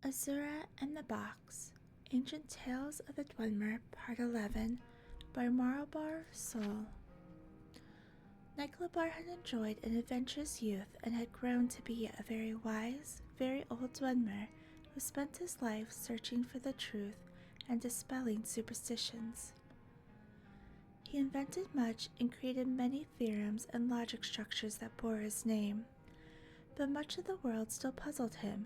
Azura and the Box, Ancient Tales of the Dwemer, Part 11, by Marlbar Sol. Nyclabar had enjoyed an adventurous youth and had grown to be a very wise, very old Dwemer who spent his life searching for the truth and dispelling superstitions. He invented much and created many theorems and logic structures that bore his name, but much of the world still puzzled him,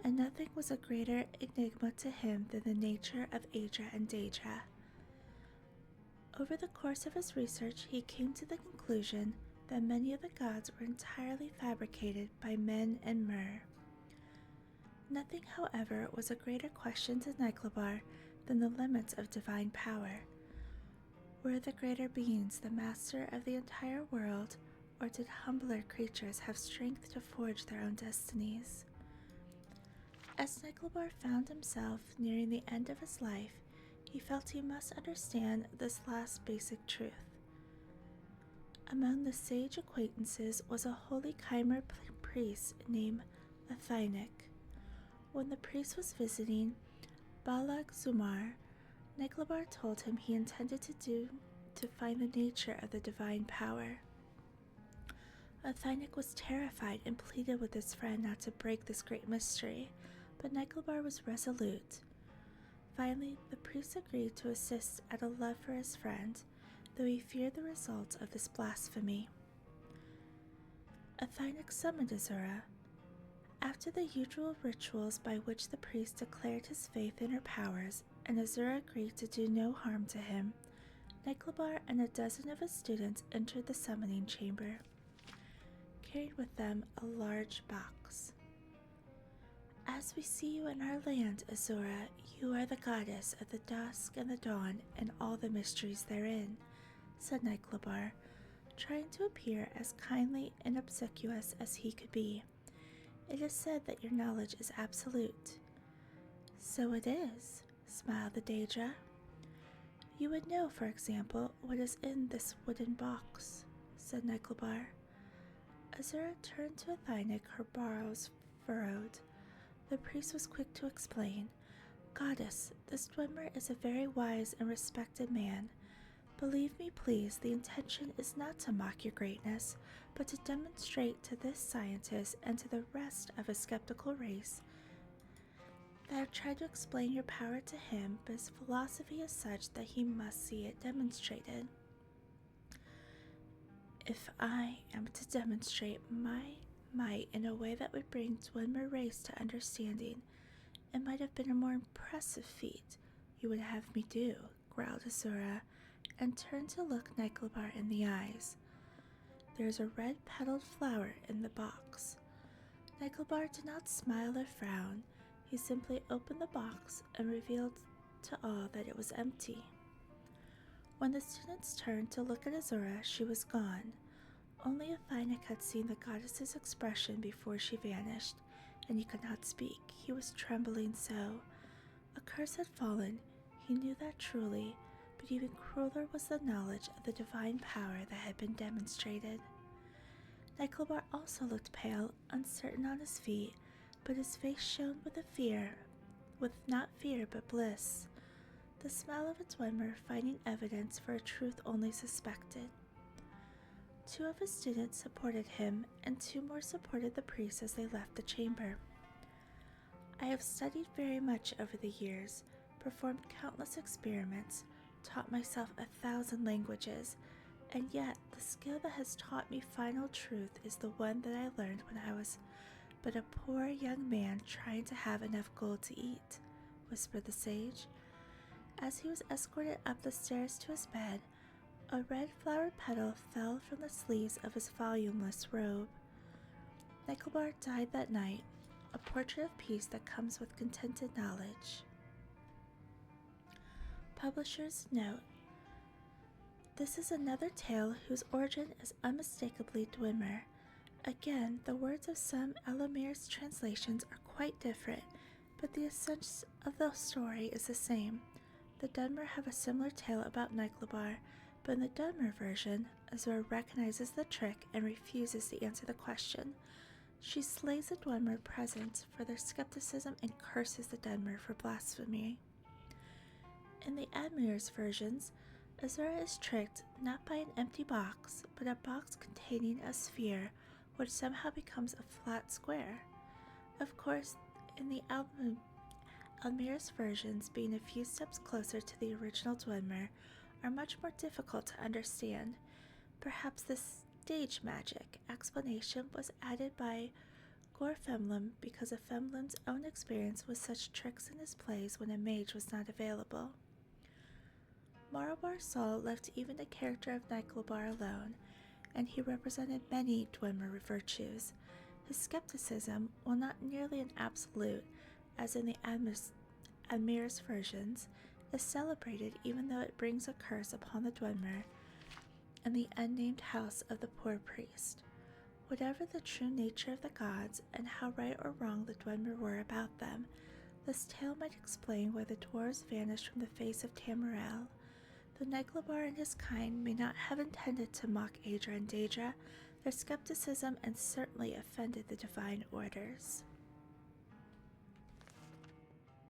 and nothing was a greater enigma to him than the nature of Adra and Daedra. Over the course of his research, he came to the conclusion that many of the gods were entirely fabricated by men and myrrh. Nothing, however, was a greater question to Nyclabar than the limits of divine power. Were the greater beings the master of the entire world, or did humbler creatures have strength to forge their own destinies? As Nyclabar found himself nearing the end of his life, he felt he must understand this last basic truth. Among the sage acquaintances was a holy Chimer priest named Athynic. When the priest was visiting Balag Zumar, Nyclabar told him he intended to find the nature of the divine power. Athynic was terrified and pleaded with his friend not to break this great mystery, but Nyclabar was resolute. Finally, the priest agreed to assist out of love for his friend, though he feared the results of this blasphemy. Athynic summoned Azura. After the usual rituals by which the priest declared his faith in her powers, and Azura agreed to do no harm to him, Nyclabar and a dozen of his students entered the summoning chamber, carried with them a large box. "As we see you in our land, Azura, you are the goddess of the dusk and the dawn and all the mysteries therein," said Nyclabar, trying to appear as kindly and obsequious as he could be. "It is said that your knowledge is absolute." "So it is," smiled the Daedra. "You would know, for example, what is in this wooden box," said Nyclabar. Azura turned to Athynic, her brows furrowed. The priest was quick to explain. "Goddess, this Dwemer is a very wise and respected man. Believe me, please, the intention is not to mock your greatness, but to demonstrate to this scientist and to the rest of his skeptical race that I have tried to explain your power to him, but his philosophy is such that he must see it demonstrated. If I am to demonstrate my might in a way that would bring Dwemer race to understanding, it might have been a more impressive feat you would have me do," growled Azura, and turned to look Nyclabar in the eyes. "There is a red-petaled flower in the box." Nyclabar did not smile or frown. He simply opened the box and revealed to all that it was empty. When the students turned to look at Azura, she was gone. Only Athynic had seen the goddess's expression before she vanished, and he could not speak. He was trembling so. A curse had fallen, he knew that truly, but even crueler was the knowledge of the divine power that had been demonstrated. Nyclabar also looked pale, uncertain on his feet, but his face shone with not fear but bliss, the smile of a Dwemer finding evidence for a truth only suspected. 2 of his students supported him, and 2 more supported the priest as they left the chamber. "I have studied very much over the years, performed countless experiments, taught myself 1,000 languages, and yet the skill that has taught me final truth is the one that I learned when I was but a poor young man trying to have enough gold to eat," whispered the sage. As he was escorted up the stairs to his bed, a red flowered petal fell from the sleeves of his volumeless robe. Nyclabar died that night, a portrait of peace that comes with contented knowledge. Publisher's note: this is another tale whose origin is unmistakably Dwemer. Again, the words of some Elamir's translations are quite different, but the essence of the story is the same. The Dunmer have a similar tale about Nyclabar, but in the Dunmer version, Azura recognizes the trick and refuses to answer the question. She slays the Dwemer present for their skepticism and curses the Dunmer for blasphemy. In the Admir's versions, Azura is tricked not by an empty box, but a box containing a sphere which somehow becomes a flat square. Of course, in the Almir's versions, being a few steps closer to the original Dwemer, are much more difficult to understand. Perhaps this stage magic explanation was added by Gorfemlin because of Femlin's own experience with such tricks in his plays when a mage was not available. Marabar Sol left even the character of Nyclobar alone, and he represented many Dwemer virtues. His skepticism, while not nearly an absolute, as in the Admir's versions, is celebrated even though it brings a curse upon the Dwemer and the unnamed house of the poor priest. Whatever the true nature of the gods, and how right or wrong the Dwemer were about them, this tale might explain why the dwarves vanished from the face of Tamriel. Though Neglabar and his kind may not have intended to mock Aedra and Daedra, their skepticism and certainly offended the divine orders.